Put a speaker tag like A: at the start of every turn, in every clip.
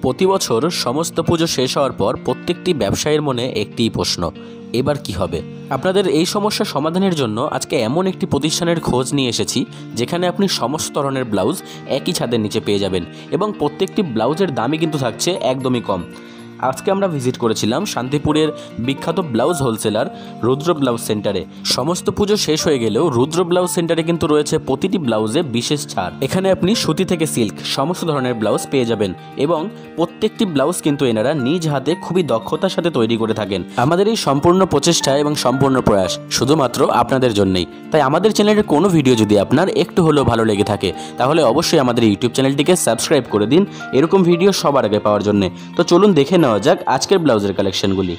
A: প্রতি বছর সমস্ত পুজো শেষ হওয়ার পর প্রত্যেকটি ব্যবসায়ীর মনে একটিই প্রশ্ন, এবার কি হবে। আপনাদের এই সমস্যা সমাধানের জন্য আজকে এমন একটি প্রতিষ্ঠানের খোঁজ নিয়ে এসেছি যেখানে আপনি সমস্ত ধরনের ব্লাউজ একই ছাদের নিচে পেয়ে যাবেন এবং প্রত্যেকটি ব্লাউজের দামই কিন্তু থাকছে একদমই কম। আজকে আমরা ভিজিট করেছিলাম শান্তিপুরের বিখ্যাত ব্লাউজ হোলসেলার রুদ্র ব্লাউজ সেন্টারে। সমস্ত পুজো শেষ হয়ে গেলেও রুদ্র ব্লাউজ সেন্টারে কিন্তু রয়েছে প্রতিটি ব্লাউজে বিশেষ ছাড়। এখানে আপনি সুতি থেকে সিল্ক সমস্ত ধরনের ব্লাউজ পেয়ে যাবেন এবং প্রত্যেকটি ব্লাউজ কিন্তু এনারা নিজ হাতে খুবই দক্ষতার সাথে তৈরি করে থাকেন। আমাদের এই সম্পূর্ণ প্রচেষ্টা এবং সম্পূর্ণ প্রয়াস শুধুমাত্র আপনাদের জন্যই। তাই আমাদের চ্যানেলের কোনো ভিডিও যদি আপনার একটু হলেও ভালো লেগে থাকে তাহলে অবশ্যই আমাদের ইউটিউব চ্যানেলটিকে সাবস্ক্রাইব করে দিন এরকম ভিডিও সবার আগে পাওয়ার জন্য। তো চলুন দেখে নেওয়া যাক আজকের ব্লাউজের কালেকশনগুলি।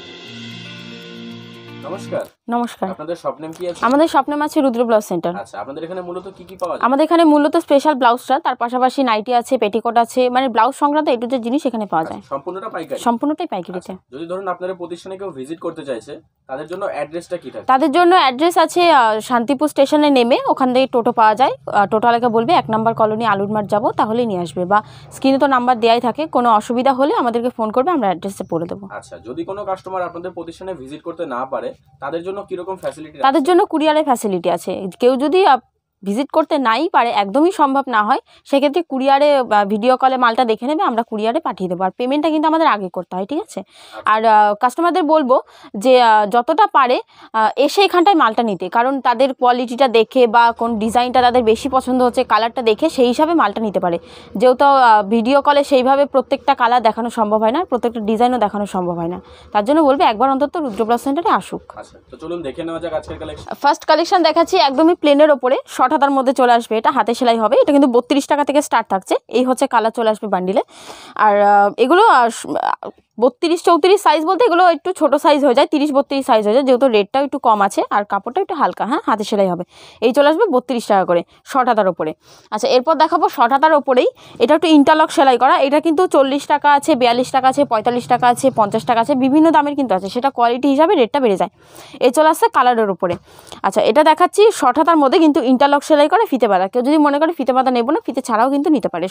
A: নমস্কার।
B: নমস্কার।
A: আপনাদের শপ নেম কি আছে?
B: আমাদের শপ নেম আছে রুদ্র ব্লাউজ সেন্টার।
A: আচ্ছা, আপনাদের এখানে মূলত কি কি পাওয়া যায়?
B: আমাদের এখানে মূলত স্পেশাল ব্লাউজটা, তার পাশাপাশি নাইটি আছে, পেটিকোট আছে, মানে ব্লাউজ সংক্রান্ত এটু যে জিনিস এখানে পাওয়া যায়।
A: সম্পূর্ণটা পাইকারি?
B: সম্পূর্ণটাই পাইকারিতে।
A: যদি ধরুন আপনাদের প্রতিষ্ঠানে কেউ ভিজিট করতে চাইছে তাদের জন্য অ্যাড্রেসটা কি থাকে?
B: তাদের জন্য অ্যাড্রেস আছে শান্তিপুর স্টেশনে নেমে ওখান থেকে টোটো পাওয়া যায়। টোটোওয়ালাকে বলবে 1 নম্বর কলোনি আলুর মাঠ যাবো, তাহলেই নিয়ে আসবে, বা স্ক্রিনে তো নাম্বার দেওয়াই থাকে। কোনো অসুবিধা হলে আমাদেরকে ফোন করবে, আমরা অ্যাড্রেসে বলে দেবো।
A: আচ্ছা, যদি কোনো কাস্টমার আপনাদের প্রতিষ্ঠানে ভিজিট করতে না পারে তাদের জন্য কি রকম ফ্যাসিলিটি?
B: তাদের জন্য কুরিয়ারের ফ্যাসিলিটি আছে। কেউ যদি ভিজিট করতে নাই পারে, একদমই সম্ভব না হয়, সেক্ষেত্রে কুরিয়ারে ভিডিও কলে মালটা দেখে নেবে, আমরা কুরিয়ারে পাঠিয়ে দেবো। আর পেমেন্টটা কিন্তু আমাদের আগে করতে হয়, ঠিক আছে? আর কাস্টমারদের বলবো যে যতটা পারে এসে এখানটায় মালটা নিতে, কারণ তাদের কোয়ালিটিটা দেখে বা কোন ডিজাইনটা তাদের বেশি পছন্দ হচ্ছে, কালারটা দেখে সেই হিসাবে মালটা নিতে পারে। যেহেতু ভিডিও কলে সেইভাবে প্রত্যেকটা কালার দেখানো সম্ভব হয় না, প্রত্যেকটা ডিজাইনও দেখানো সম্ভব হয় না, তার জন্য বলবে একবার অন্তত রুদ্র ব্লাউজ সেন্টারে আসুক।
A: আচ্ছা, তো চলুন দেখে নেওয়া যাক আজকের কালেকশন।
B: ফার্স্ট কালেকশন দেখাচ্ছি একদমই প্লেনের ওপরে, শর্ট হাতার মধ্যে চলে আসবে। এটা হাতে সেলাই হবে। এটা কিন্তু 32 টাকা থেকে স্টার্ট থাকছে। এই হচ্ছে কালার চলে আসবে বান্ডিলে। আর এগুলো 32-34 সাইজ বলতে এগুলো একটু ছোট সাইজ হয়ে যায়, 30-32 সাইজ হয়ে যায়, যেহেতু রেটটাও একটু কম আছে আর কাপড়টা একটু হালকা। হ্যাঁ, হাতে সেলাই হবে। এই চলে আসবে 32 টাকা করে শর্ট হাতার ওপরে। আচ্ছা, এরপর দেখাবো শর্ট হাতার ওপরেই এটা একটু ইন্টারলক সেলাই করা। এটা কিন্তু 40 টাকা আছে, 42 টাকা আছে, 45 টাকা আছে, 50 টাকা আছে, বিভিন্ন দামের কিন্তু আছে, সেটা কোয়ালিটি হিসাবে রেটটা বেড়ে যায়। এই চলে আসছে কালারের ওপরে। আচ্ছা, এটা দেখাচ্ছি শর্ট হাতার মধ্যে কিন্তু ইন্টারলক সেলাই করে ফিতে বাঁধা। কেউ যদি মনে করে ফিতে বাঁধা নেবো না, ফিতে ছাড়াও কিন্তু নিতে পারে।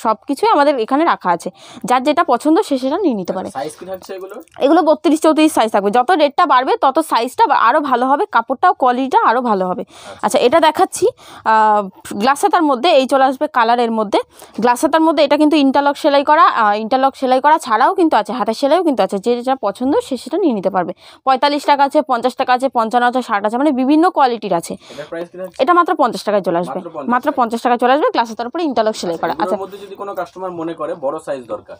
B: সব কিছুই আমাদের এখানে রাখা আছে, যার যেটা পছন্দ সে সেটা নিয়ে নিতে পারে।
A: সাইজ কি থাকছে এগুলো?
B: এগুলো 32-34 সাইজ থাকবে। যত রেটটা বাড়বে তত সাইজটা আরও ভালো হবে, কাপড়টাও কোয়ালিটিটা আরও ভালো হবে। আচ্ছা, এটা দেখাচ্ছি গ্লাস হাতার মধ্যে। এই চলে আসবে কালারের মধ্যে গ্লাস হাতার মধ্যে। এটা কিন্তু ইন্টারলক সেলাই করা ছাড়াও কিন্তু আছে, হাতের সেলাইও কিন্তু আছে, যে যেটা পছন্দ সে সেটা নিয়ে নিতে পারবে। 45 টাকা আছে, 50 টাকা আছে, 55 আছে, 60 আছে, মানে বিভিন্ন কোয়ালিটির আছে। এটা মাত্র 50 টাকায় চলে আসবে, মাত্র 50 টাকায় চলে আসবে, গ্লাস হাতার উপরে ইন্টারলক সেলাই করা। আচ্ছা,
A: যদি কোনো কাস্টমার মনে করে বড় সাইজ দরকার,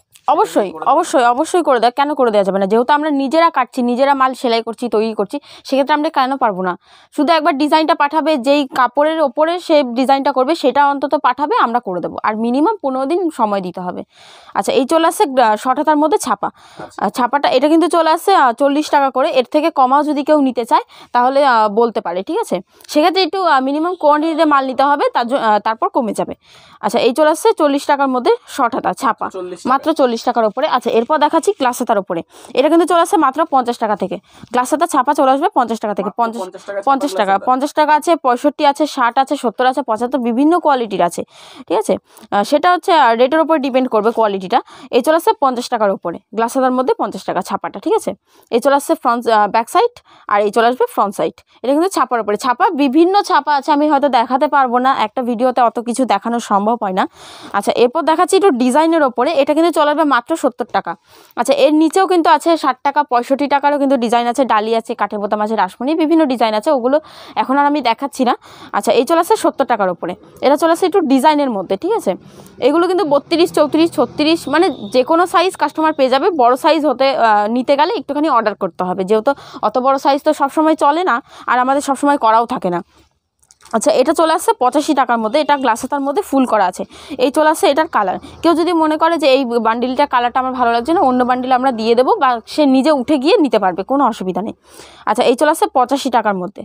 B: অবশ্যই করে দেয়। কেন করে দেওয়া যাবে না? যেহেতু আমরা নিজেরা কাটছি, নিজেরা মাল সেলাই করছি, তৈরি করছি, সেক্ষেত্রে আমরা কেন পারবো না? শুধু একবার ডিজাইনটা পাঠাবে, যেই কাপড়ের ওপরে সে ডিজাইনটা করবে সেটা অন্তত পাঠাবে, আমরা করে দেবো। আর মিনিমাম 15 দিন সময় দিতে হবে। আচ্ছা, এই চলে আসছে শর্ট হাতার মধ্যে ছাপাটা। এটা কিন্তু চলে আসছে 40 টাকা করে। এর থেকে কমাও যদি কেউ নিতে চায় তাহলে বলতে পারে, ঠিক আছে? সেক্ষেত্রে একটু মিনিমাম কোয়ান্টিটিতে মাল নিতে হবে, তারপর কমে যাবে। আচ্ছা, এই চলে আসছে 40 টাকার মধ্যে শর্ট হাতা ছাপা, মাত্র 40 টাকার উপরে। আচ্ছা, এরপর দেখাচ্ছি গ্লাস হাতার উপরে। এটা কিন্তু চলে আসছে মাত্র 50 টাকা থেকে। গ্লাস হাতা ছাপা চলে আসবে 50 টাকা থেকে। 50 টাকা আছে, 65 আছে, 60 আছে, 70 আছে, 75, বিভিন্ন কোয়ালিটির আছে, ঠিক আছে? সেটা হচ্ছে রেটের উপর ডিপেন্ড করবে কোয়ালিটিটা। এই চলে আসছে 50 টাকার উপরে গ্লাস হাতার মধ্যে 50 টাকা ছাপাটা, ঠিক আছে? এই চলে আসছে ব্যাক সাইড, আর এই চলে আসবে ফ্রন্ট সাইড। এটা কিন্তু ছাপার উপরে। বিভিন্ন ছাপা আছে, আমি হয়তো দেখাতে পারবো না, একটা ভিডিওতে অত কিছু দেখানো সম্ভব হয় না। আচ্ছা, এরপর দেখাচ্ছি একটু ডিজাইনের ওপরে। এটা কিন্তু চলে আসবে মাত্র 70 টাকা। আচ্ছা, এর নিচেও কিন্তু আছে 60 টাকা, 65 টাকারও কিন্তু ডিজাইন আছে, ডালি আছে, কাঠের বোতাম আছে, রাসমণি, বিভিন্ন ডিজাইন আছে, ওগুলো এখন আর আমি দেখাচ্ছি না। আচ্ছা, এই চলে আসছে 70 টাকার উপরে। এটা চলে আসছে একটু ডিজাইনের মধ্যে, ঠিক আছে? এগুলো কিন্তু 32, 34, 36, মানে যে কোনো সাইজ কাস্টমার পেয়ে যাবে। বড় সাইজ নিতে গেলে একটুখানি অর্ডার করতে হবে, যেহেতু অত বড় সাইজ তো সবসময় চলে না, আর আমাদের সবসময় করাও থাকে না। আচ্ছা, এটা চলে আসছে 85 টাকার মধ্যে। এটা গ্লাস হাতার মধ্যে ফুল করা আছে। এই চলে আসছে এটার কালার। কেউ যদি মনে করে যে এই বান্ডিলটার কালারটা আমার ভালো লাগছে না, অন্য বান্ডিল আমরা দিয়ে দেবো, বা সে নিজে উঠে গিয়ে নিতে পারবে, কোনো অসুবিধা নেই। আচ্ছা, এই চলে আসছে 85 টাকার মধ্যে।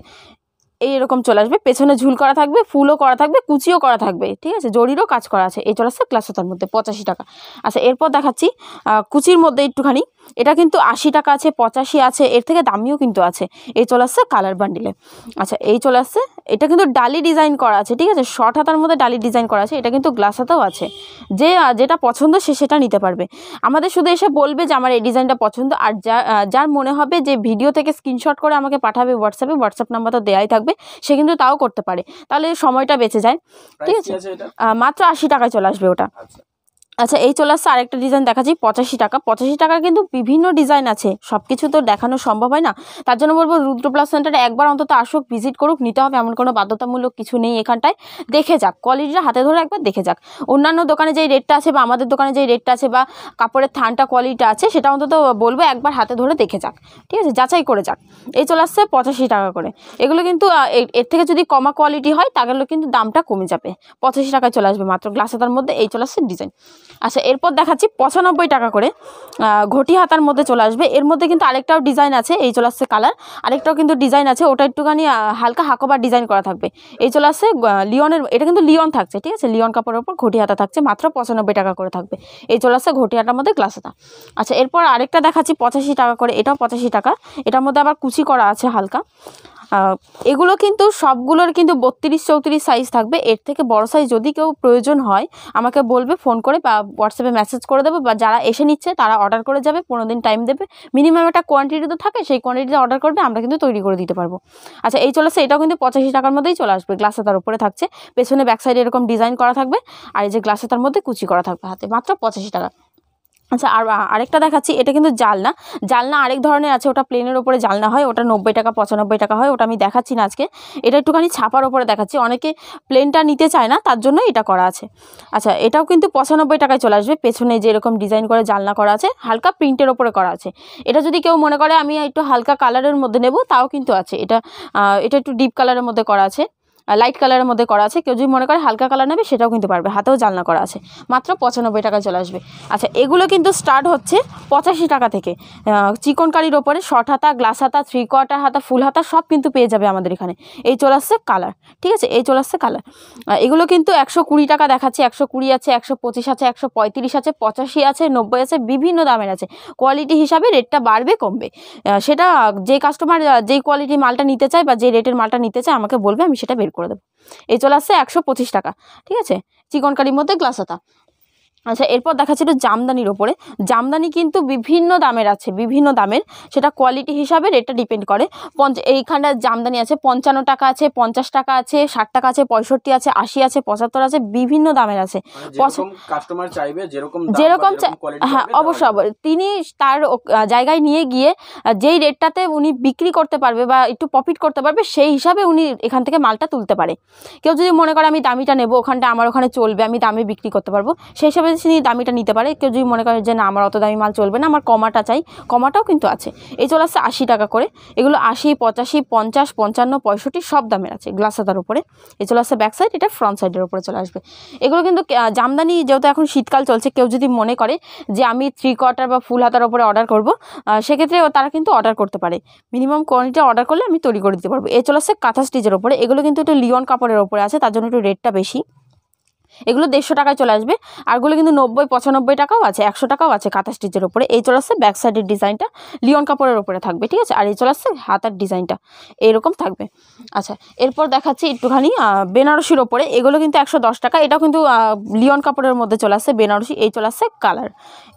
B: এইরকম চলে আসবে, পেছনে ঝুল করা থাকবে, ফুলও করা থাকবে, কুচিও করা থাকবে, ঠিক আছে, জরিরও কাজ করা আছে। এই চলে আসছে গ্লাস হাতার মধ্যে 85 টাকা। আচ্ছা এরপর দেখাচ্ছি কুচির মধ্যে একটুখানি, এটা কিন্তু 80 টাকা আছে, 85 আছে, এর থেকে দামিও কিন্তু আছে। এই চলে আসছে কালার বান্ডিলে। আচ্ছা এই চলে আসছে, এটা কিন্তু ডালি ডিজাইন করা আছে, ঠিক আছে, শর্ট হাতার মধ্যে ডালি ডিজাইন করা আছে, এটা কিন্তু গ্লাস হাতাও আছে। যেটা পছন্দ সে সেটা নিতে পারবে। আমাদের শুধু এসে বলবে যে আমার এই ডিজাইনটা পছন্দ, আর যার মনে হবে যে ভিডিও থেকে স্ক্রিনশট করে আমাকে পাঠাবে হোয়াটসঅ্যাপ নাম্বার তো দেওয়াই থাকবে, সে কিন্তু তাও করতে পারে, তাহলে সময়টা বেঁচে যায়। ঠিক আছে, মাত্র 80 টাকায় চলে আসবে ওটা। আচ্ছা এই চলে আসছে আরেকটা ডিজাইন দেখাচ্ছি 85 টাকা। 85 টাকার কিন্তু বিভিন্ন ডিজাইন আছে, সব কিছু তো দেখানো সম্ভব হয় না, তার জন্য বলবো রুদ্র প্লাস সেন্টারে একবার অন্তত আসুক, ভিজিট করুক, নিতে হবে এমন কোনো বাধ্যতামূলক কিছু নেই এখানটায়। দেখে যাক, কোয়ালিটিটা হাতে ধরে একবার দেখে যাক। অন্যান্য দোকানে যেই রেটটা আছে বা আমাদের দোকানে যেই রেটটা আছে বা কাপড়ের থানটা কোয়ালিটিটা আছে, সেটা অন্তত বলবো একবার হাতে ধরে দেখে যাক, ঠিক আছে, যাচাই করে যাক। এই চলে আসছে 85 টাকা করে। এগুলো কিন্তু এর থেকে যদি কমা কোয়ালিটি হয় তাহলে কিন্তু দামটা কমে যাবে। 85 টাকায় চলে আসবে মাত্র গ্লাস হাতার মধ্যে। এই চলে আসছে ডিজাইন। আচ্ছা এরপর দেখাচ্ছি 95 টাকা করে ঘটি হাতার মধ্যে চলে আসবে। এর মধ্যে কিন্তু আরেকটাও ডিজাইন আছে, এই চলে আসছে কালার। আরেকটাও কিন্তু ডিজাইন আছে, ওটা একটুখানি হালকা হাকোবার ডিজাইন করা থাকবে। এই চলে আসছে লিওনের, এটা কিন্তু লিওন থাকছে, ঠিক আছে, লিওন কাপড়ের উপর ঘটি হাতা থাকছে, মাত্র 95 টাকা করে থাকবে। এই চলে আসছে ঘটি হাতার মধ্যে গ্লাস হাতা। আচ্ছা এরপর আরেকটা দেখাচ্ছি 85 টাকা করে, এটাও 85 টাকা। এটার মধ্যে আবার কুচি করা আছে হালকা। এগুলো কিন্তু সবগুলোর কিন্তু 32-34 সাইজ থাকবে। এর থেকে বড় সাইজ যদি কেউ প্রয়োজন হয় আমাকে বলবে, ফোন করে বা হোয়াটসঅ্যাপে মেসেজ করে দেবে, বা যারা এসে নিচ্ছে তারা অর্ডার করে যাবে, 15 দিন টাইম দেবে। মিনিমাম একটা কোয়ান্টিটি তো থাকে, সেই কোয়ান্টিটিতে অর্ডার করবে, আমরা কিন্তু তৈরি করে দিতে পারবো। আচ্ছা এই চলে আসছে, এটাও কিন্তু 85 টাকার মধ্যেই চলে আসবে। গ্লাস হাতার উপরে থাকছে, পেছনে ব্যাক সাইডে এরকম ডিজাইন করা থাকবে, আর এই যে গ্লাস হাতার মধ্যে কুচি করা থাকবে হাতে, মাত্র 85 টাকা। আচ্ছা আরেকটা দেখাচ্ছি, এটা কিন্তু জালনা আরেক ধরনের আছে, ওটা প্লেনের ওপরে জালনা হয়, ওটা 90 টাকা 95 টাকা হয়, ওটা আমি দেখাচ্ছি না আজকে। এটা একটুখানি ছাপার ওপরে দেখাচ্ছি, অনেকে প্লেনটা নিতে চায় না, তার জন্য এটা করা আছে। আচ্ছা এটাও কিন্তু 95 টাকায় চলে আসবে। পেছনে যে এরকম ডিজাইন করে জালনা করা আছে, হালকা প্রিন্টের ওপরে করা আছে। এটা যদি কেউ মনে করে আমি একটু হালকা কালারের মধ্যে নেব, তাও কিন্তু আছে। এটা একটু ডিপ কালারের মধ্যে করা আছে, লাইট কালারের মধ্যে করা আছে। কেউ যদি মনে করে হালকা কালার নেবে সেটাও কিন্তু পারবে, হাতেও জালনা করা আছে, মাত্র 95 টাকায় চলে আসবে। আচ্ছা এগুলো কিন্তু স্টার্ট হচ্ছে 85 টাকা থেকে। চিকনকারির ওপরে শর্ট হাতা, গ্লাস হাতা, 3/4 হাতা, ফুল হাতা সব কিন্তু পেয়ে যাবে আমাদের এখানে। এই চলে আসছে কালার, ঠিক আছে, এই চলে আসছে কালার। এগুলো কিন্তু 120 টাকা দেখাচ্ছি, 120 আছে, 125 আছে, 135 আছে, 85 আছে, 90 আছে, বিভিন্ন দামের আছে। কোয়ালিটি হিসাবে রেটটা বাড়বে কমবে, সেটা যে কাস্টমার যেই কোয়ালিটি মালটা নিতে চায় বা যে রেটের মালটা নিতে চায় আমাকে বলবে, আমি সেটা বের করে দেবো। এই চলে আসছে 125 টাকা, ঠিক আছে, চিকনকারির মধ্যে গ্লাস হাতা। আচ্ছা এরপর দেখাচ্ছি একটু জামদানির ওপরে। জামদানি কিন্তু বিভিন্ন দামের আছে, বিভিন্ন দামের, সেটা কোয়ালিটি হিসাবে রেটটা ডিপেন্ড করে। এইখানটা জামদানি আছে 55 টাকা আছে, 50 টাকা আছে, 60 টাকা আছে, 65 আছে, 80 আছে, 75 আছে, বিভিন্ন দামের আছে।
A: কাস্টমার চাইবে যেরকম
B: হ্যাঁ অবশ্যই তিনি তার জায়গায় নিয়ে গিয়ে যেই রেটটাতে উনি বিক্রি করতে পারবে বা একটু প্রফিট করতে পারবে, সেই হিসাবে উনি এখান থেকে মালটা তুলতে পারে। কেউ যদি মনে করে আমি দামিটা নেবো, ওখানটা আমার ওখানে চলবে, আমি দামে বিক্রি করতে পারবো, সেই হিসাবে তিনি দামিটা নিতে পারে। কেউ যদি মনে করে যে না আমার অত দামি মাল চলবে না, আমার কমাটা চাই, কমাটাও কিন্তু আছে। এই চলে আসছে 80 টাকা করে। এগুলো 80, 85, 50, 55, 65 সব দামের আছে গ্লাস হাতার উপরে। এই চলে আসছে ব্যাক সাইড, এটা ফ্রন্ট সাইডের উপরে চলে আসবে। এগুলো কিন্তু জামদানি, যেহেতু এখন শীতকাল চলছে, কেউ যদি মনে করে যে আমি 3/4 বা ফুল হাতার উপরে অর্ডার করবো, সেক্ষেত্রে তারা কিন্তু অর্ডার করতে পারে। মিনিমাম কোয়ান্টিটি অর্ডার করলে আমি তৈরি করে দিতে পারবো। এই চলে আসছে কাঁথা স্টিচের উপরে। এগুলো কিন্তু একটু লিওন কাপড়ের উপরে আছে, তার জন্য একটু রেটটা বেশি। এগুলো 150 টাকায় চলে আসবে। আরগুলো কিন্তু 90-95 টাকাও আছে, 100 টাকাও আছে কাঁথা স্টিচের উপরে। এই চলে আসছে ব্যাক সাইডের ডিজাইনটা লিওন কাপড়ের উপরে থাকবে, ঠিক আছে, আর এই চলে আসছে হাতার ডিজাইনটা এইরকম থাকবে। আচ্ছা এরপর দেখাচ্ছি একটুখানি বেনারসির ওপরে। এগুলো কিন্তু 110 টাকা, এটাও কিন্তু লিওন কাপড়ের মধ্যে চলে আসছে বেনারসি। এই চলে আসছে কালার,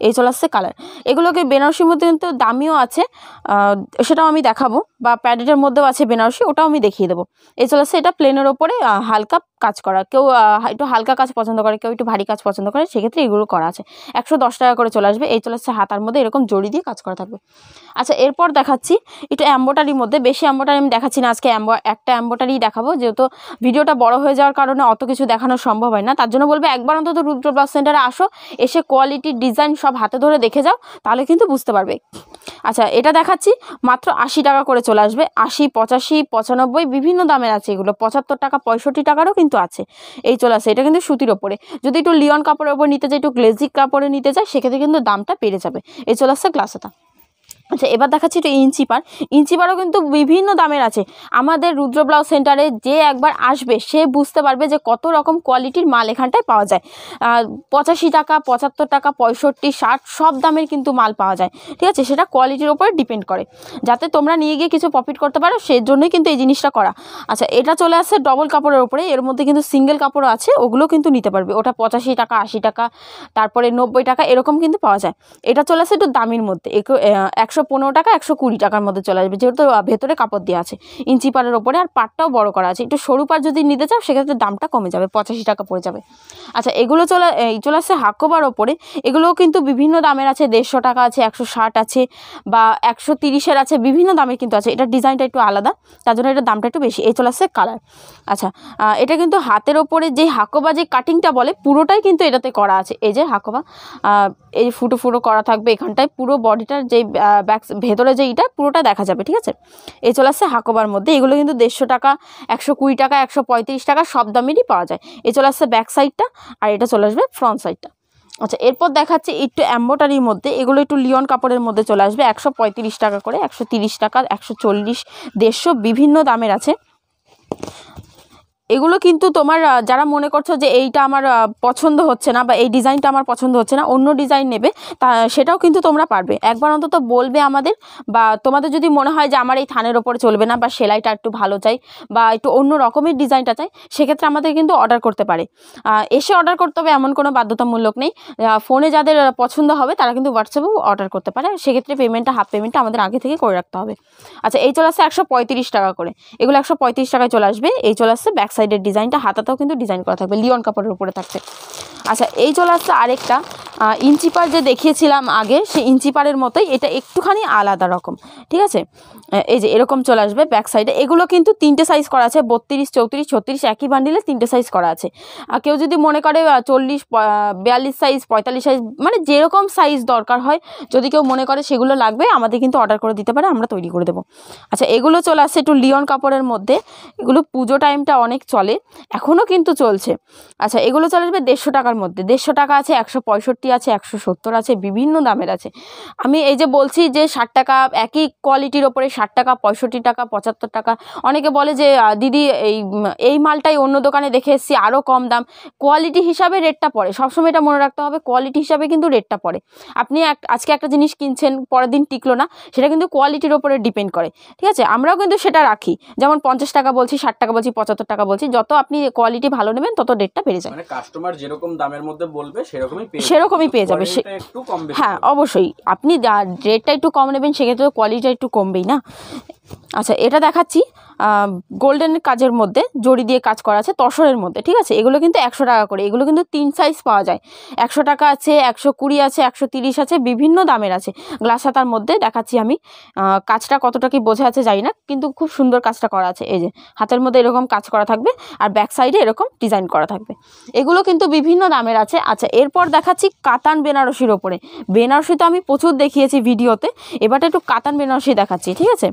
B: এই চলে আসছে কালার। এগুলোকে বেনারসির মধ্যে কিন্তু দামিও আছে, সেটাও আমি দেখাবো, বা প্যাডেটের মধ্যেও আছে বেনারসি, ওটাও আমি দেখিয়ে দেবো। এই চলে আসছে এটা প্লেনের ওপরে হালকা কাজ করা। কেউ একটু হালকা কাজ পছন্দ করে, কেউ একটু ভারী কাজ পছন্দ করে, সেক্ষেত্রে এগুলো করা আছে। 110 টাকা করে চলে আসবে। এই চলে আসছে হাতার মধ্যে এরকম জড়ি দিয়ে কাজ করা থাকবে। আচ্ছা এরপর দেখাচ্ছি একটু এম্বোটারির মধ্যে। বেশি এম্বোটারি আমি দেখাচ্ছি না আজকে, একটা এম্বোটারি দেখাবো, যেহেতু ভিডিওটা বড় হয়ে যাওয়ার কারণে অত কিছু দেখানো সম্ভব হয় না। তার জন্য বলবো একবার অন্তত রুদ্র ব্লাউজ সেন্টারে আসো, এসে কোয়ালিটি ডিজাইন সব হাতে ধরে দেখে যাও, তাহলে কিন্তু বুঝতে পারবে। আচ্ছা এটা দেখাচ্ছি মাত্র 80 টাকা করে চলে আসবে। 80, 85, 95 বিভিন্ন দামের আছে এগুলো। 75 টাকা 65 টাকারও কিন্তু আছে। এই চলে আসে, এটা কিন্তু সুতির ওপরে। যদি একটু লিওন কাপড়ের ওপর নিতে চাই, একটু গ্লেজি কাপড়ে নিতে চাই, সেক্ষেত্রে কিন্তু দামটা বেড়ে যাবে। এই চলে আসছে গ্লাস হাতা। আচ্ছা, এবার দেখাচ্ছি একটু ইঞ্চিপার। ইঞ্চিপারও কিন্তু বিভিন্ন দামের আছে। আমাদের রুদ্র ব্লাউজ সেন্টারে যে একবার আসবে সে বুঝতে পারবে যে কত রকম কোয়ালিটির মাল এখানটায় পাওয়া যায়। 85 টাকা, 75 টাকা, 65, 60 সব দামের কিন্তু মাল পাওয়া যায়, ঠিক আছে। সেটা কোয়ালিটির উপরে ডিপেন্ড করে, যাতে তোমরা নিয়ে গিয়ে কিছু প্রফিট করতে পারো, সেই জন্যই কিন্তু এই জিনিসটা করা। আচ্ছা, এটা চলে আসছে ডবল কাপড়ের উপরে। এর মধ্যে কিন্তু সিঙ্গেল কাপড়ও আছে, ওগুলো কিন্তু নিতে পারবে। ওটা 85 টাকা, 80 টাকা, তারপরে 90 টাকা এরকম কিন্তু পাওয়া যায়। এটা চলে আসছে একটু দামির মধ্যে, 115 টাকা, 120 টাকার মধ্যে চলে আসবে, যেহেতু ভেতরে কাপড় দেওয়া আছে ইঞ্চি পাড়ের ওপরে, আর পাটটাও বড় করা আছে। একটু সরু পাড় যদি নিতে চাও সেক্ষেত্রে দামটা কমে যাবে, 85 টাকা পড়ে যাবে। আচ্ছা, এগুলো চলে আসছে হাকোবার ওপরে। এগুলোও কিন্তু বিভিন্ন দামের আছে, 150 টাকা আছে, 160 আছে, বা 130-এর আছে, বিভিন্ন দামের কিন্তু আছে। এটা ডিজাইনটা একটু আলাদা, তার জন্য এটার দামটা একটু বেশি। এই চলে আসছে কালার। আচ্ছা, এটা কিন্তু হাতের ওপরে যে হাকোবা যে কাটিংটা বলে পুরোটাই কিন্তু এটাতে করা আছে। এই যে হাকোবা, এই ফুটো ফুটো করা থাকবে এখানটায়, পুরো বডিটার যে ব্যাক ভেতরে যে এইটা পুরোটা দেখা যাবে, ঠিক আছে। এই চলে আসছে হাকোবার মধ্যে। এগুলো কিন্তু 150 টাকা, 120 টাকা, 135 টাকা সব দামেরই পাওয়া যায়। এই চলে আসছে ব্যাক সাইডটা, আর এটা চলে আসবে ফ্রন্ট সাইডটা। আচ্ছা, এরপর দেখাচ্ছে একটু এম্বোটারির মধ্যে। এগুলো একটু লিওন কাপড়ের মধ্যে চলে আসবে, 135 টাকা করে, 130 টাকা, 140, 150 বিভিন্ন দামের আছে। এগুলো কিন্তু তোমার যারা মনে করছো যে এইটা আমার পছন্দ হচ্ছে না, বা এই ডিজাইনটা আমার পছন্দ হচ্ছে না, অন্য ডিজাইন নেবে, তা সেটাও কিন্তু তোমরা পারবে। একবার অন্তত বলবে আমাদের, বা তোমাদের যদি মনে হয় যে আমার এই থানের ওপরে চলবে না, বা সেলাইটা একটু ভালো চাই, বা একটু অন্য রকমের ডিজাইনটা চাই, সেক্ষেত্রে আমাদের কিন্তু অর্ডার করতে পারে। এসে অর্ডার করতে হবে এমন কোনো বাধ্যতামূলক নেই। ফোনে যাদের পছন্দ হবে তারা কিন্তু হোয়াটসঅ্যাপেও অর্ডার করতে পারে। সেক্ষেত্রে পেমেন্টটা, হাফ পেমেন্টটা আমাদের আগে থেকে করে রাখতে হবে। আচ্ছা, এই চলে আসছে 135 টাকা করে। এগুলো 135 টাকায় চলে আসবে। এই চলে আসছে ব্যাক সাইডের ডিজাইনটা, হাতাতেও কিন্তু ডিজাইন করা থাকবে, লিওন কাপড়ের উপরে থাকছে। আচ্ছা, এই চলে আসছে আরেকটা ইঞ্চিপার যে দেখিয়েছিলাম আগে, সেই ইঞ্চিপারের মতোই, এটা একটুখানি আলাদা রকম, ঠিক আছে। এই যে এরকম চলে আসবে ব্যাক সাইডে। এগুলো কিন্তু 3টে সাইজ করা আছে, 32, 34, 36, একই বান্ডিলে 3টে সাইজ করা আছে। আর কেউ যদি মনে করে 40, 42 সাইজ, 45 সাইজ, মানে যেরকম সাইজ দরকার হয়, যদি কেউ মনে করে সেগুলো লাগবে, আমাদের কিন্তু অর্ডার করে দিতে পারে, আমরা তৈরি করে দেবো। আচ্ছা, এগুলো চলে আসছে একটু লিওন কাপড়ের মধ্যে। এগুলো পুজো টাইমটা অনেক চলে, এখনও কিন্তু চলছে। আচ্ছা, এগুলো চলে আসবে 150 টাকার মধ্যে। 150 টাকা আছে, 165 আছে, 170 আছে, বিভিন্ন দামের আছে। আমি এই যে বলছি যে 60 টাকা, একই কোয়ালিটির ওপরে 60 টাকা, 65 টাকা, 75 টাকা। অনেকে বলে যে দিদি এই মালটাই অন্য দোকানে দেখে এসেছি আরও কম দাম। কোয়ালিটি হিসাবে রেটটা পড়ে, সবসময় এটা মনে রাখতে হবে, কোয়ালিটি হিসাবে কিন্তু রেটটা পড়ে। আপনি আজকে একটা জিনিস কিনছেন, পরের দিন টিকলো না, সেটা কিন্তু কোয়ালিটির ওপরে ডিপেন্ড করে, ঠিক আছে। আমরাও কিন্তু সেটা রাখি, যেমন 50 টাকা বলছি, 60 টাকা বলছি, 75 টাকা বলছি। যত আপনি কোয়ালিটি ভালো নেবেন তত রেটটা বেড়ে যায়।
A: মানে কাস্টমার যেরকম দামের মধ্যে বলবে
B: সেরকমই পেয়ে যাবে।
A: একটু কম বেশি,
B: হ্যাঁ, অবশ্যই আপনি রেটটা একটু কম নেবেন, সেক্ষেত্রে কোয়ালিটিটা একটু কমবেই না। আচ্ছা, এটা দেখাচ্ছি গোল্ডেন কাজের মধ্যে, জড়ি দিয়ে কাজ করা আছে, তসরের মধ্যে, ঠিক আছে। এগুলো কিন্তু 100 টাকা করে। এগুলো কিন্তু 3 সাইজ পাওয়া যায়, 100 টাকা আছে, 120 আছে, 130 আছে, বিভিন্ন দামের আছে। গ্লাস হাতার মধ্যে দেখাচ্ছি আমি। কাজটা কতটা কি বোঝা আছে জানি না, কিন্তু খুব সুন্দর কাজটা করা আছে। এই যে হাতের মধ্যে এরকম কাজ করা থাকবে, আর ব্যাক সাইডে এরকম ডিজাইন করা থাকবে। এগুলো কিন্তু বিভিন্ন দামের আছে। আচ্ছা, এরপর দেখাচ্ছি কাতান বেনারসির ওপরে। বেনারসি তো আমি প্রচুর দেখিয়েছি ভিডিওতে, এবারটা একটু কাতান বেনারসি দেখাচ্ছি, ঠিক আছে।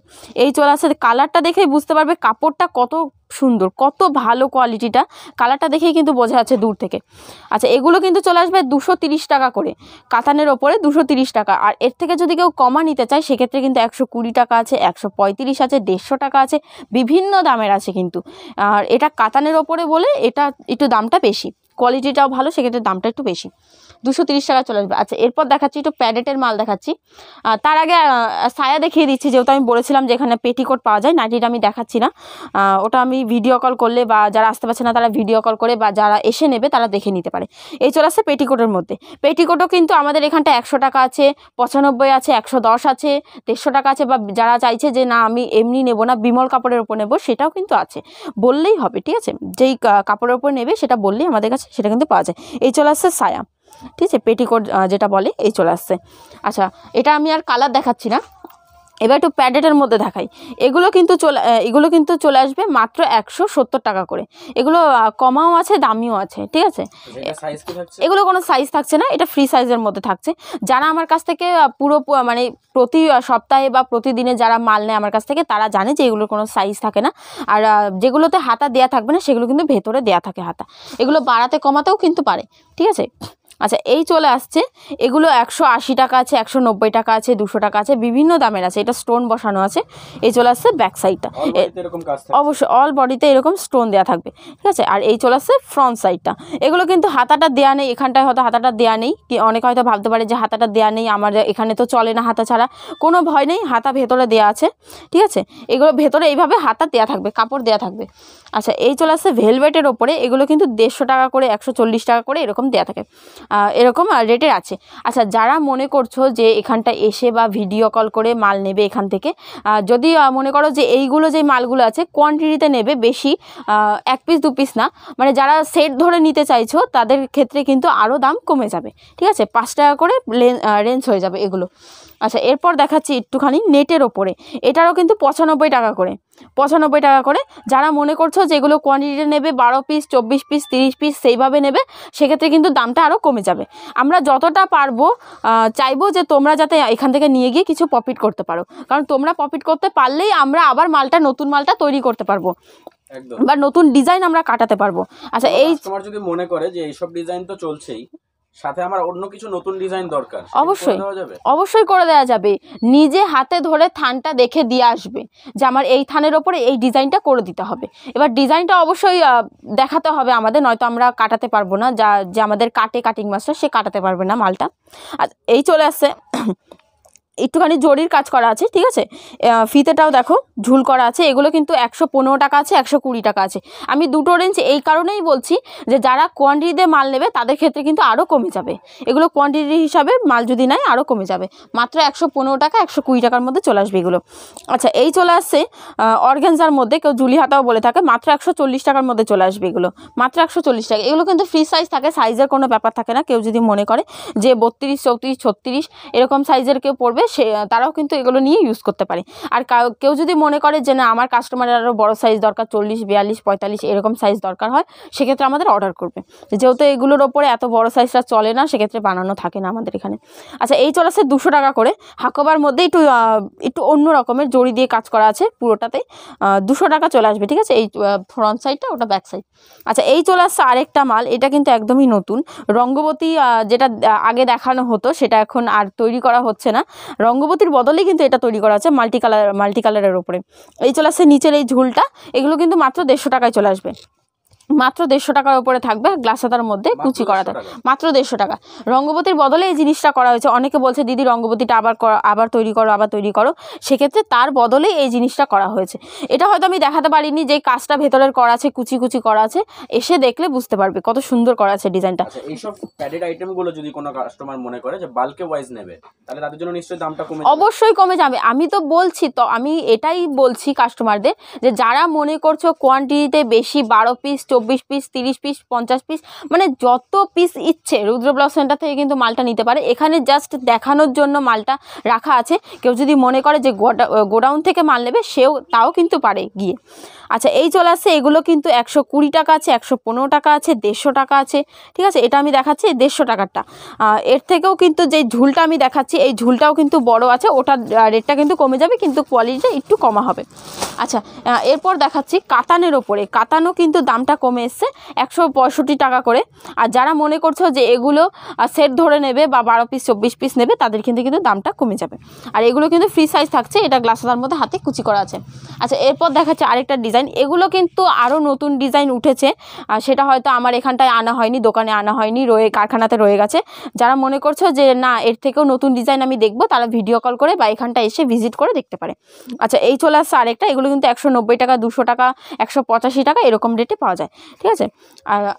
B: এই চলে আসছে, কালারটা দেখেই বুঝতে পারবে কাপড়টা কত সুন্দর, কত ভালো কোয়ালিটিটা, কালারটা দেখেই কিন্তু বোঝা যাচ্ছে দূর থেকে। আচ্ছা, এগুলো কিন্তু চলে আসবে 230 টাকা করে, কাতানের ওপরে 230 টাকা। আর এর থেকে যদি কেউ কমা নিতে চায় সেক্ষেত্রে কিন্তু 120 টাকা আছে, 135 আছে, 150 টাকা আছে, বিভিন্ন দামের আছে কিন্তু। আর এটা কাতানের ওপরে বলে এটা একটু দামটা বেশি, কোয়ালিটিটাও ভালো, সেক্ষেত্রে দামটা একটু বেশি, 230 টাকা চলে আসবে। আচ্ছা, এরপর দেখাচ্ছি একটু প্যাডেটের মাল দেখাচ্ছি। তার আগে সায়া দেখিয়ে দিচ্ছি, যেহেতু আমি বলেছিলাম যে এখানে পেটিকোট পাওয়া যায়। নাইটিটা আমি দেখাচ্ছি না, ওটা আমি ভিডিও কল করলে, বা যারা আসতে পারছে না তারা ভিডিও কল করে, বা যারা এসে নেবে তারা দেখে নিতে পারে। এই চলে আসছে পেটিকোটের মধ্যে। পেটিকোটও কিন্তু আমাদের এখানটা 100 টাকা আছে, 95 আছে, 110 আছে, 150 টাকা আছে, বা যারা চাইছে যে না আমি এমনি নেবো না, বিমল কাপড়ের ওপর নেবো, সেটাও কিন্তু আছে, বললেই হবে, ঠিক আছে। যেই কাপড়ের ওপর নেবে সেটা বললেই আমাদের কাছে সেটা কিন্তু পাওয়া যায়। এই চলে আসছে সায়া, ঠিক আছে, পেটিকোট যেটা বলে, এই চলে আসছে। আচ্ছা, এটা আমি আর কালার দেখাচ্ছি না, এবার একটু প্যাডেটের মধ্যে দেখাই। এগুলো কিন্তু চলে আসবে মাত্র 170 টাকা করে। এগুলো কমাও আছে, দামিও আছে, ঠিক আছে। এগুলো কোনো সাইজ থাকছে না, এটা ফ্রি সাইজের মধ্যে থাকছে। যারা আমার কাছ থেকে পুরো মানে প্রতি সপ্তাহে বা প্রতিদিনে যারা মাল নেয় আমার কাছ থেকে, তারা জানে যে এগুলোর কোনো সাইজ থাকে না। আর যেগুলোতে হাতা দেয়া থাকবে না সেগুলো কিন্তু ভেতরে দেয়া থাকে হাতা। এগুলো বাড়াতে কমাতেও কিন্তু পারে, ঠিক আছে। আচ্ছা এই চলে আসছে, এগুলো 180 টাকা আছে, 190 টাকা আছে, 200 টাকা আছে, বিভিন্ন দামের আছে। এটা স্টোন বসানো আছে। এই চলে আসছে ব্যাক সাইডটা, অবশ্যই অল বডিতে এরকম স্টোন দেওয়া থাকবে, ঠিক আছে। আর এই চলে আসছে ফ্রন্ট সাইডটা। এগুলো কিন্তু হাতাটা দেওয়া নেই, এখানটায় হয়তো হাতাটা দেওয়া নেই, কি অনেকে হয়তো ভাবতে পারে যে হাতাটা দেওয়া নেই, আমার এখানে তো চলে না হাতা ছাড়া। কোনো ভয় নেই, হাতা ভেতরে দেওয়া আছে, ঠিক আছে। এগুলো ভেতরে এইভাবে হাতা দেওয়া থাকবে, কাপড় দেওয়া থাকবে। আচ্ছা এই চলে আসছে ভেলভেটের ওপরে। এগুলো কিন্তু 150 টাকা করে, 140 টাকা করে এরকম দেওয়া থাকে, এরকম রেটের আছে। আচ্ছা যারা মনে করছো যে এখানটা এসে বা ভিডিও কল করে মাল নেবে এখান থেকে, যদি মনে করো যে এইগুলো যে মালগুলো আছে কোয়ান্টিটিতে নেবে বেশি, 1 পিস 2 পিস না, মানে যারা সেট ধরে নিতে চাইছো তাদের ক্ষেত্রে কিন্তু আরও দাম কমে যাবে, ঠিক আছে। 5 টাকা করে রেঞ্জ হয়ে যাবে এগুলো। আচ্ছা এরপর দেখাচ্ছি একটুখানি নেটের ওপরে। এটারও কিন্তু 95 টাকা করে, 95 টাকা করে। যারা মনে করছো যে এগুলো কোয়ান্টিটিতে নেবে 12 পিস 24 পিস 30 পিস সেইভাবে নেবে, সেক্ষেত্রে কিন্তু দামটা আরও কমে যাবে। আমরা যতটা পারবো চাইবো যে তোমরা যাতে এখান থেকে নিয়ে গিয়ে কিছু প্রফিট করতে পারো, কারণ তোমরা প্রফিট করতে পারলেই আমরা আবার নতুন মালটা তৈরি করতে পারবো বা নতুন ডিজাইন আমরা কাটাতে পারবো। আচ্ছা এই
A: তোমার যদি মনে করে যে এইসব ডিজাইন তো চলছেই, সাথে আমার অন্য কিছু নতুন ডিজাইন দরকার,
B: অবশ্যই করে দেওয়া যাবে। নিজে হাতে ধরে থানটা দেখে দিয়ে আসবে যে আমার এই থানের ওপরে এই ডিজাইনটা করে দিতে হবে। এবার ডিজাইনটা অবশ্যই দেখাতে হবে আমাদের, নয়তো আমরা কাটাতে পারবো না। যে আমাদের কাটিং মাস্টার সে কাটাতে পারবে না মালটা। আর এই চলে আসছে একটুখানি জরির কাজ করা আছে, ঠিক আছে। ফিতেটাও দেখো ঝুল করা আছে। এগুলো কিন্তু 115 টাকা আছে, 120 টাকা আছে। আমি দুটো রেঞ্জ এই কারণেই বলছি যে যারা কোয়ান্টিটিতে মাল নেবে তাদের ক্ষেত্রে কিন্তু আরও কমে যাবে। এগুলো কোয়ান্টিটি হিসাবে মাল যদি নেয় আরও কমে যাবে। মাত্র 115 টাকা 120 টাকার মধ্যে চলে আসবে এগুলো। আচ্ছা এই চলে আসছে অর্গানজার মধ্যে, কেউ জুলি হাতাও বলে থাকে, মাত্র 140 টাকার মধ্যে চলে আসবে এগুলো, মাত্র 140 টাকা। এগুলো কিন্তু ফ্রি সাইজ থাকে, সাইজের কোনো ব্যাপার থাকে না। কেউ যদি মনে করে যে 32 34 36 এরকম সাইজের কেউ পড়বে, তারাও কিন্তু এগুলো নিয়ে ইউজ করতে পারে। আর কেউ যদি মনে করে যে না আমার কাস্টমারের আরও বড় সাইজ দরকার, 40 42 45 এরকম সাইজ দরকার হয়, সেক্ষেত্রে আমাদের অর্ডার করবে। যেহেতু এগুলোর ওপরে এত বড় সাইজটা চলে না, সেক্ষেত্রে বানানো থাকে না আমাদের এখানে। আচ্ছা এই চলে আসছে 200 টাকা করে। হাকোবার মধ্যে একটু অন্য রকমের জড়ি দিয়ে কাজ করা আছে পুরোটাতে, 200 টাকা চলে আসবে, ঠিক আছে। এই ফ্রন্ট সাইডটা, ওটা ব্যাক সাইড। আচ্ছা এই চলে আসছে আরেকটা মাল, এটা কিন্তু একদমই নতুন। রঙ্গবতী যেটা আগে দেখানো হতো সেটা এখন আর তৈরি করা হচ্ছে না। রঙ্গবতীর বদলেই কিন্তু এটা তৈরি করা আছে মাল্টি কালারের ওপরে। এই চলে আসছে নিচের এই ঝুলটা। এগুলো কিন্তু মাত্র 150 টাকায় চলে আসবে, মাত্র 150 টাকার উপরে থাকবে, গ্লাস হাতার মধ্যে কুচি করা থাকে, মাত্র 150 টাকা। রঙ্গবতীর বদলে এই জিনিসটা করা হয়েছে। অনেকে বলছে দিদি রঙ্গবতীটা আবার তৈরি করো, সেক্ষেত্রে তার বদলে এই জিনিসটা করা হয়েছে। এটা হয়তো আমি দেখাতে পারিনি, যে কাজটা ভেতরের করা আছে, কুচি করা আছে, এসে দেখলে বুঝতে পারবে কত সুন্দর করা আছে ডিজাইনটা।
A: এইসব প্যাডেড আইটেমগুলো যদি কোনো কাস্টমার মনে করে যে বাল্কে ওয়াইজ নেবে, তাহলে তাদের জন্য নিশ্চয়ই দামটা
B: অবশ্যই কমে যাবে। আমি তো বলছি, তো আমি এটাই বলছি কাস্টমারদের যে যারা মনে করছো কোয়ান্টিটিতে বেশি 12 পিস 24 পিস 30 পিস 50 পিস, মানে যত পিস ইচ্ছে রুদ্র ব্লগ সেন্টার থেকে কিন্তু মালটা নিতে পারে। এখানে জাস্ট দেখানোর জন্য মালটা রাখা আছে। কেউ যদি মনে করে যে গোডাউন থেকে মাল নেবে, তাও কিন্তু পারে গিয়ে। আচ্ছা এই চলে আসছে, এগুলো কিন্তু 120 টাকা আছে, 115 টাকা আছে, 150 টাকা আছে, ঠিক আছে। এটা আমি দেখাচ্ছি 150 টাকারটা। এর থেকেও কিন্তু যে ঝুলটা আমি দেখাচ্ছি, এই ঝুলটাও কিন্তু বড় আছে, ওটার রেটটা কিন্তু কমে যাবে, কিন্তু কোয়ালিটিটা একটু কমা হবে। আচ্ছা এরপর দেখাচ্ছি কাতানের ওপরে। কাতানও কিন্তু দামটা কমে এসছে, 165 টাকা করে। আর যারা মনে করছো যে এগুলো সেট ধরে নেবে বা 12 পিস 24 পিস নেবে, তাদের কিন্তু দামটা কমে যাবে। আর এগুলো কিন্তু ফ্রি সাইজ থাকছে, এটা গ্লাস হাতার মধ্যে হাতে কুচি করা আছে। আচ্ছা এরপর দেখাচ্ছে আরেকটা ডিজাইন। এগুলো কিন্তু আরও নতুন ডিজাইন উঠেছে, সেটা হয়তো আমার এখানটায় আনা হয়নি, দোকানে আনা হয়নি, কারখানাতে রয়ে গেছে। যারা মনে করছো যে না এর থেকেও নতুন ডিজাইন আমি দেখবো, তারা ভিডিও কল করে বা এখানটা এসে ভিজিট করে দেখতে পারে। আচ্ছা এই চলে আসছে আরেকটা। এগুলো কিন্তু 190 টাকা 200 টাকা 185 টাকা এরকম রেটে পাওয়া যায়, ঠিক আছে।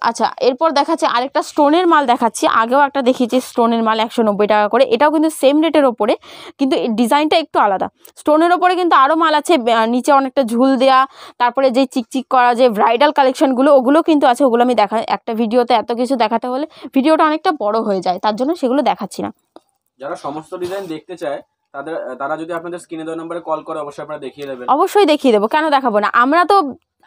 B: আচ্ছা এরপর দেখাচ্ছে আরেকটা স্টোনের মাল দেখাচ্ছি। আগেও একটা দেখিয়েছি স্টোনের মাল 190 টাকা করে। এটাও কিন্তু সেম রেটের ওপরে, কিন্তু ডিজাইনটা একটু আলাদা। স্টোনের ওপরে কিন্তু আরও মাল আছে, নিচে অনেকটা ঝুল দেয়া, তারপরে যে চিকচিক করা যে ব্রাইডাল কালেকশনগুলো, ওগুলো কিন্তু আছে। ওগুলো আমি একটা ভিডিওতে এত কিছু দেখাতে হলে ভিডিওটা অনেকটা বড় হয়ে যায়, তার জন্য সেগুলো দেখাচ্ছি না।
A: যারা সমস্ত ডিজাইন দেখতে চায় তারা যদি আপনাদের স্ক্রিনে দেওয়া নম্বরে কল করে, অবশ্যই আপনারা দেখিয়ে দেবেন।
B: অবশ্যই দেখিয়ে দেবো, কেন দেখাবো না। আমরা তো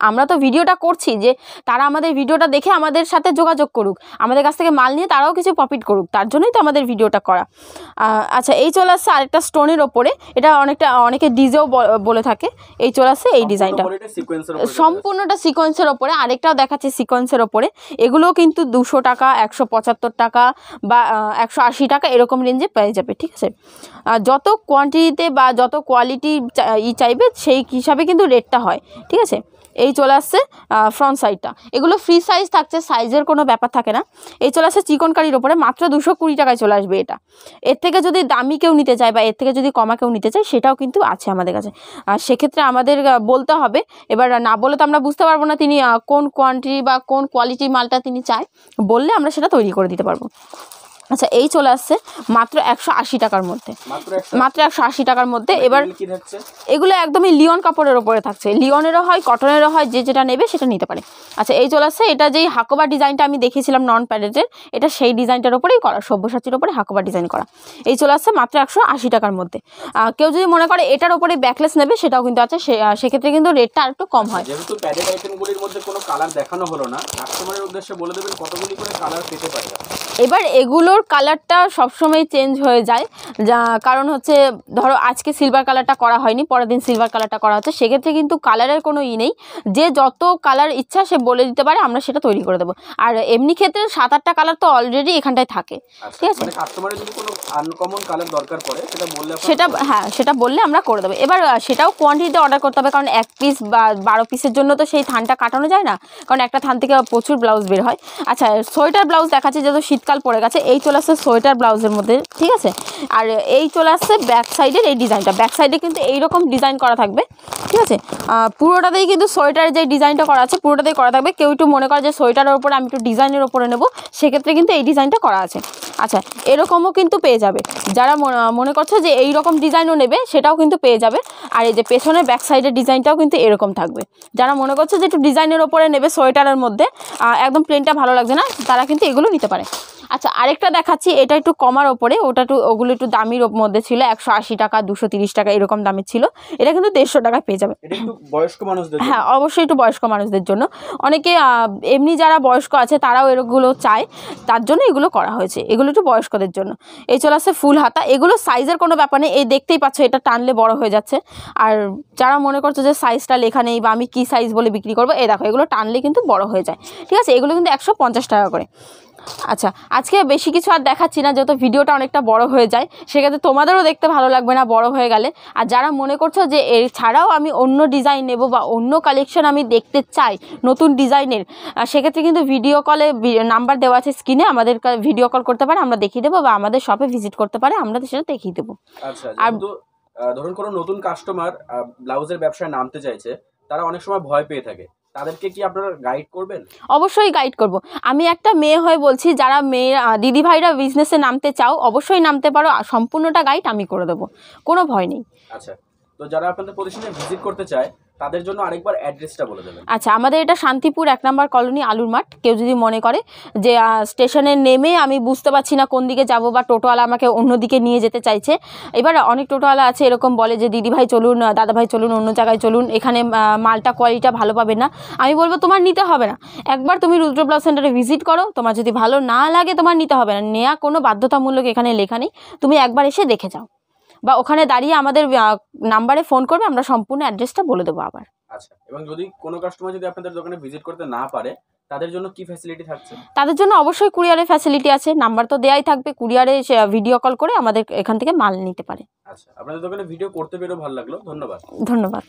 B: আমরা তো ভিডিওটা করছি যে তারা আমাদের ভিডিওটা দেখে আমাদের সাথে যোগাযোগ করুক, আমাদের কাছ থেকে মাল নিয়ে তারাও কিছু প্রফিট করুক, তার জন্যই তো আমাদের ভিডিওটা করা। আচ্ছা, এই চলে আসছে আরেকটা স্টোনের ওপরে, এটা অনেকে ডিজেও বলে থাকে। এই চলে আসছে এই ডিজাইনটা সম্পূর্ণটা সিকোয়েন্সের ওপরে। আরেকটাও দেখাচ্ছে সিকোয়েন্সের ওপরে, এগুলোও কিন্তু 200 টাকা, 175 টাকা বা 180 টাকা এরকম রেঞ্জে পেয়ে যাবে। ঠিক আছে, যত কোয়ান্টিটিতে বা যত কোয়ালিটি চাইবে সেই হিসাবে কিন্তু রেটটা হয়। ঠিক আছে, এই চলে আসছে ফ্রন্ট সাইডটা, এগুলো ফ্রি সাইজ থাকছে, সাইজের কোনো ব্যাপার থাকে না। এই চলে আসছে চিকনকারির ওপরে, মাত্র 220 টাকায় চলে আসবে এটা। এর থেকে যদি দামি কেউ নিতে চায় বা এর থেকে যদি কমা কেউ নিতে চায় সেটাও কিন্তু আছে আমাদের কাছে। সেক্ষেত্রে আমাদের বলতে হবে, এবার না বলে তো আমরা বুঝতে পারবো না তিনি কোন কোয়ান্টিটি বা কোন কোয়ালিটির মালটা তিনি চায়, বললে আমরা সেটা তৈরি করে দিতে পারবো। আচ্ছা, এই চলে আসছে মাত্র 180 টাকার মধ্যে, মাত্র 180 টাকার মধ্যে। এবার এগুলো একদমই লিওন কাপড়ের ওপরে থাকছে, লিওনেরও হয়, কটনেরও হয়, যে যেটা নেবে সেটা নিতে পারে। আচ্ছা, এই চলে আসছে, এটা যেই হাকোবা ডিজাইনটা আমি দেখিয়েছিলাম নন প্যাডেডের, এটা সেই ডিজাইনটার ওপরেই করা, সব্যসাচীর ওপরে হাকোবা ডিজাইন করা। এই চলে আসছে মাত্র 180 টাকার মধ্যে। কেউ যদি মনে করে এটার ওপরে ব্যাকলেস নেবে সেটাও কিন্তু আছে, সেক্ষেত্রে কিন্তু রেটটা আর একটু কম হয়।
A: যেহেতু প্যাডেড আইটেমগুলির মধ্যে কোনো কালার দেখানো হলো না, কাস্টমারের উদ্দেশ্যে বলে দেবেন কতগুলি করে কালার পেতে পারে।
B: এবার এগুলোর কালারটা সবসময় চেঞ্জ হয়ে যায়, কারণ হচ্ছে ধরো আজকে সিলভার কালারটা করা হয়নি, পরের দিন সিলভার কালারটা করা হচ্ছে, সেক্ষেত্রে কিন্তু কালারের কোনো নেই, যে যত কালার ইচ্ছা সে বলে দিতে পারে, আমরা সেটা তৈরি করে দেবো। আর এমনি ক্ষেত্রে 7-8টা কালার তো অলরেডি এখানটায় থাকে। ঠিক আছে,
A: কাস্টমারের যদি কোনো আনকমন কালার দরকার পড়ে
B: সেটা বললে আমরা করে দেবো। এবার সেটাও কোয়ান্টিটিতে অর্ডার করতে হবে, কারণ 1 পিস বা 12 পিসের জন্য তো সেই থানটা কাটানো যায় না, কারণ একটা থান থেকে প্রচুর ব্লাউজ বের হয়। আচ্ছা, সোয়েটার ব্লাউজ দেখাচ্ছে, যেহেতু শীতকাল পড়ে গেছে। এই চলে আসছে সোয়েটার ব্লাউজের মধ্যে। ঠিক আছে, আর এই চলে আসছে ব্যাক সাইডের এই ডিজাইনটা, ব্যাক সাইডে কিন্তু এইরকম ডিজাইন করা থাকবে। ঠিক আছে, পুরোটাতেই কিন্তু সোয়েটারের যে ডিজাইনটা করা আছে পুরোটাতেই করা থাকবে। কেউ একটু মনে করে যে সোয়েটারের ওপরে আমি একটু ডিজাইনের ওপরে নেবো, সেক্ষেত্রে কিন্তু এই ডিজাইনটা করা আছে। আচ্ছা, এরকমও কিন্তু পেয়ে যাবে, যারা মনে করছে যে এই রকম ডিজাইনও নেবে সেটাও কিন্তু পেয়ে যাবে। আর এই যে পেছনের ব্যাক সাইডের ডিজাইনটাও কিন্তু এরকম থাকবে, যারা মনে করছে যে একটু ডিজাইনের ওপরে নেবে সোয়েটারের মধ্যে, একদম প্লেনটা ভালো লাগছে না, তারা কিন্তু এগুলো নিতে পারে। আচ্ছা, আরেকটা দেখাচ্ছি, এটা একটু কমার ওপরে, ওগুলো একটু দামির মধ্যে ছিল, 180 টাকা, 230 টাকা এরকম দামের ছিল, এটা কিন্তু 150 টাকায় পেয়ে যাবে।
A: বয়স্ক মানুষদের,
B: হ্যাঁ অবশ্যই একটু বয়স্ক মানুষদের জন্য, অনেকে এমনি যারা বয়স্ক আছে তারাও এগুলো চায়, তার জন্য এগুলো করা হয়েছে, এগুলো একটু বয়স্কদের জন্য। এই চলে আসছে ফুল হাতা, এগুলো সাইজের কোনো ব্যাপার নেই, এই দেখতেই পাচ্ছ এটা টানলে বড় হয়ে যাচ্ছে। আর যারা মনে করছে যে সাইজটা লেখা নেই বা আমি কী সাইজ বলে বিক্রি করবো, এই দেখো এগুলো টানলে কিন্তু বড় হয়ে যায়। ঠিক আছে, এগুলো কিন্তু 150 টাকা করে। আচ্ছা, আজকে বেশি কিছু আর দেখাচ্ছি না, যেহেতু ভিডিওটা অনেকটা বড় হয়ে যায়, সেক্ষেত্রে তোমাদেরও দেখতে ভালো লাগবে না বড় হয়ে গেলে। আর যারা মনে করছো যে এছাড়াও আমি অন্য ডিজাইন নেব বা অন্য কালেকশন আমি দেখতে চাই নতুন ডিজাইনের, সেক্ষেত্রে কিন্তু ভিডিও কলে নাম্বার দেওয়া আছে স্ক্রিনে, আমাদের ভিডিও কল করতে পারে, আমরা দেখিয়ে দেবো, বা আমাদের শপে ভিজিট করতে পারে, আমরা সেটা দেখিয়ে দেবো।
A: আচ্ছা, আর ধরুন কোনো নতুন কাস্টমার ব্লাউজের ব্যবসায় নামতে চাইছে, তারা অনেক সময় ভয় পেয়ে থাকে, তাদেরকে কি আপনারা গাইড করবেন?
B: অবশ্যই গাইড করব। আমি একটা মেয়ে হয়ে বলছি, যারা মেয়ে দিদি ভাইরা বিজনেসে নামতে চাও অবশ্যই নামতে পারো, সম্পূর্ণটা গাইড আমি করে দেবো, কোনো ভয় নেই।
A: আচ্ছা, তো যারা আপনাদের প্রতিষ্ঠানে ভিজিট করতে চায় তাদের জন্য আরেকবার অ্যাড্রেসটা বলে দেবেন।
B: আচ্ছা, আমাদের এটা শান্তিপুর 1 নম্বর কলোনি, আলুর মাঠ। কেউ যদি মনে করে যে স্টেশনে নেমে আমি বুঝতে পারছি না কোন দিকে যাব, বা টোটোওয়ালা আমাকে অন্যদিকে নিয়ে যেতে চাইছে, এবার অনেক টোটোওয়ালা আছে এরকম বলে যে দিদি ভাই চলুন, দাদা ভাই চলুন, অন্য জায়গায় চলুন, এখানে মালটা কোয়ালিটিটা ভালো পাবে না। আমি বলবো তোমার নিতে হবে না, একবার তুমি রুদ্র ব্লাউজ সেন্টারে ভিজিট করো, তোমার যদি ভালো না লাগে তোমার নিতে হবে না, নেওয়া কোনো বাধ্যতামূলক এখানে লেখা নেই, তুমি একবার এসে দেখে যাও, বা ওখানে দাঁড়িয়ে আমাদের নাম্বারে ফোন করবে, আমরা সম্পূর্ণ অ্যাড্রেসটা বলে দেবো আবার।
A: আচ্ছা, এবং যদি কোনো কাস্টমার যদি আপনাদের দোকানে ভিজিট করতে না পারে, তাদের জন্য কি ফ্যাসিলিটি থাকছে?
B: তাদের জন্য অবশ্যই কুরিয়ারের ফ্যাসিলিটি আছে, নাম্বার তো দেয়াই থাকবে, কুরিয়ারে ভিডিও কল করে আমাদের এখান থেকে মাল নিতে পারে।
A: আচ্ছা, আপনাদের দোকানে ভিডিও করতে পেরেও ভালো লাগলো, ধন্যবাদ।
B: ধন্যবাদ।